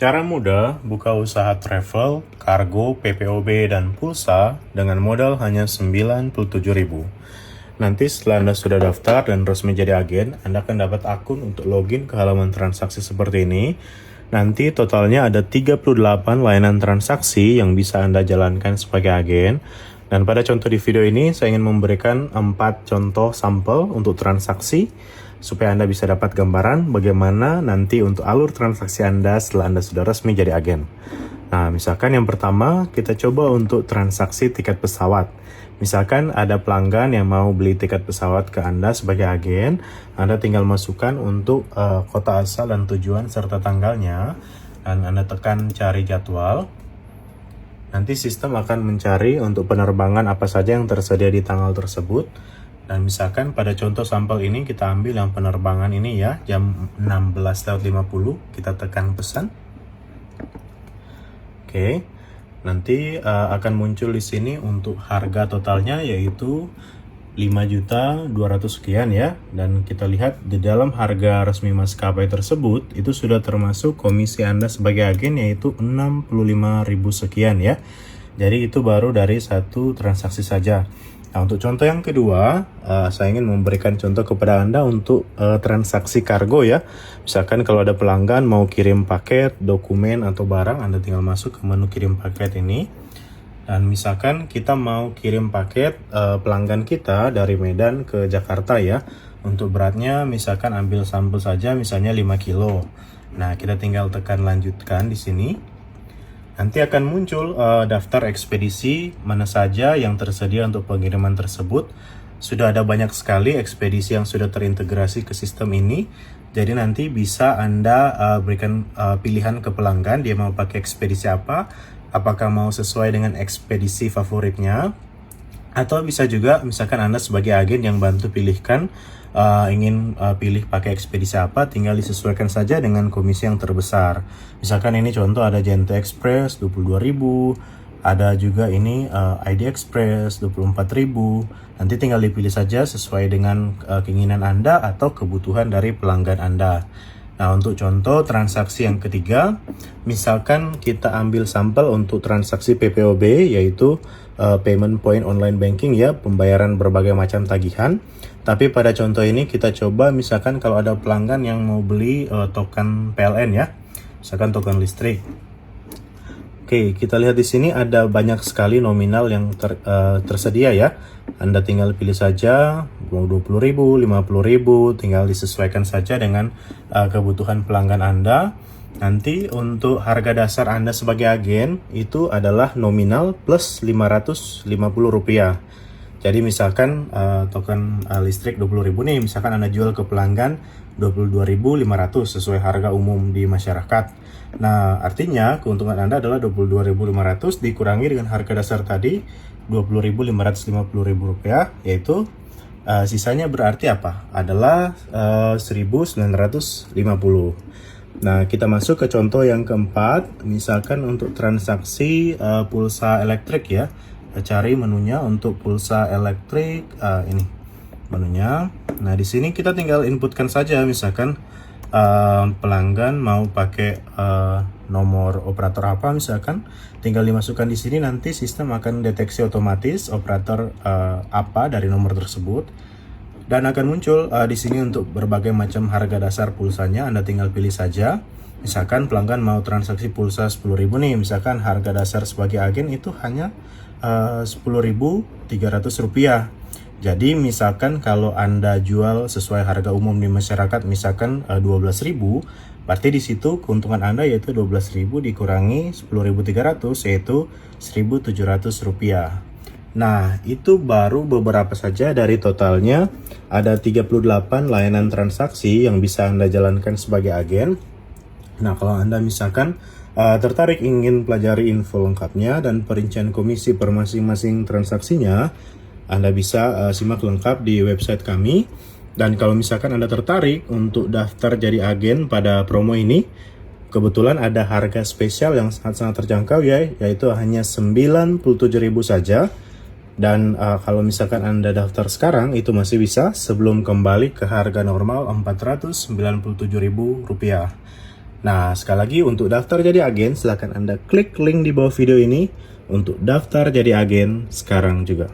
Cara mudah buka usaha travel, kargo, PPOB, dan pulsa dengan modal hanya 97.000. Nanti setelah Anda sudah daftar dan resmi jadi agen, Anda akan dapat akun untuk login ke halaman transaksi seperti ini. Nanti totalnya ada 38 layanan transaksi yang bisa Anda jalankan sebagai agen. Dan pada contoh di video ini, saya ingin memberikan 4 contoh sampel untuk transaksi supaya Anda bisa dapat gambaran bagaimana nanti untuk alur transaksi Anda setelah Anda sudah resmi jadi agen. Nah, misalkan yang pertama kita coba untuk transaksi tiket pesawat. Misalkan ada pelanggan yang mau beli tiket pesawat ke Anda sebagai agen, Anda tinggal masukkan untuk kota asal dan tujuan serta tanggalnya, dan Anda tekan cari jadwal. Nanti sistem akan mencari untuk penerbangan apa saja yang tersedia di tanggal tersebut. Dan misalkan pada contoh sampel ini kita ambil yang penerbangan ini ya, jam 16.50, kita tekan pesan. Oke. Nanti akan muncul di sini untuk harga totalnya yaitu 5.200.000 sekian ya. Dan kita lihat di dalam harga resmi maskapai tersebut itu sudah termasuk komisi Anda sebagai agen yaitu 65.000 sekian ya. Jadi itu baru dari satu transaksi saja. Nah, untuk contoh yang kedua, saya ingin memberikan contoh kepada Anda untuk transaksi kargo ya. Misalkan kalau ada pelanggan mau kirim paket, dokumen, atau barang, Anda tinggal masuk ke menu kirim paket ini. Dan misalkan kita mau kirim paket pelanggan kita dari Medan ke Jakarta ya. Untuk beratnya misalkan ambil sampel saja misalnya 5 kilo. Nah, kita tinggal tekan lanjutkan di sini. Nanti akan muncul daftar ekspedisi mana saja yang tersedia untuk pengiriman tersebut. Sudah ada banyak sekali ekspedisi yang sudah terintegrasi ke sistem ini. Jadi nanti bisa Anda berikan pilihan ke pelanggan dia mau pakai ekspedisi apa. Apakah mau sesuai dengan ekspedisi favoritnya. Atau bisa juga misalkan Anda sebagai agen yang bantu pilihkan ingin pilih pakai ekspedisi apa, tinggal disesuaikan saja dengan komisi yang terbesar. Misalkan ini contoh ada Gente Express 22.000, ada juga ini ID Express 24.000. Nanti tinggal dipilih saja sesuai dengan keinginan Anda atau kebutuhan dari pelanggan Anda. Nah, untuk contoh transaksi yang ketiga, misalkan kita ambil sampel untuk transaksi PPOB yaitu payment point online banking ya, pembayaran berbagai macam tagihan. Tapi pada contoh ini kita coba misalkan kalau ada pelanggan yang mau beli token PLN ya, misalkan token listrik. Oke, kita lihat di sini ada banyak sekali nominal yang tersedia ya. Anda tinggal pilih saja mau 20.000, 50.000, tinggal disesuaikan saja dengan kebutuhan pelanggan Anda. Nanti untuk harga dasar Anda sebagai agen itu adalah nominal plus Rp550. Jadi misalkan token listrik 20.000 nih, misalkan Anda jual ke pelanggan 22.500 sesuai harga umum di masyarakat. Nah, artinya keuntungan Anda adalah 22.500 dikurangi dengan harga dasar tadi Rp20.550, yaitu sisanya berarti apa? Adalah 1.950. Nah, kita masuk ke contoh yang keempat, misalkan untuk transaksi pulsa elektrik ya. Cari menunya untuk pulsa elektrik, ini menunya. Nah, di sini kita tinggal inputkan saja misalkan pelanggan mau pakai nomor operator apa misalkan, tinggal dimasukkan di sini, nanti sistem akan deteksi otomatis operator apa dari nomor tersebut dan akan muncul di sini untuk berbagai macam harga dasar pulsanya. Anda tinggal pilih saja. Misalkan pelanggan mau transaksi pulsa 10.000 nih, misalkan harga dasar sebagai agen itu hanya Rp10.300. Jadi misalkan kalau Anda jual sesuai harga umum di masyarakat misalkan 12.000, berarti di situ keuntungan Anda yaitu 12.000 dikurangi 10.300 yaitu Rp1.700. Nah, itu baru beberapa saja dari totalnya ada 38 layanan transaksi yang bisa Anda jalankan sebagai agen. Nah, kalau Anda misalkan tertarik ingin pelajari info lengkapnya dan perincian komisi per masing-masing transaksinya, Anda bisa simak lengkap di website kami. Dan kalau misalkan Anda tertarik untuk daftar jadi agen pada promo ini, kebetulan ada harga spesial yang sangat-sangat terjangkau ya, yaitu hanya 97.000 saja. Dan kalau misalkan Anda daftar sekarang itu masih bisa sebelum kembali ke harga normal Rp497.000. Nah, sekali lagi untuk daftar jadi agen, silahkan Anda klik link di bawah video ini untuk daftar jadi agen sekarang juga.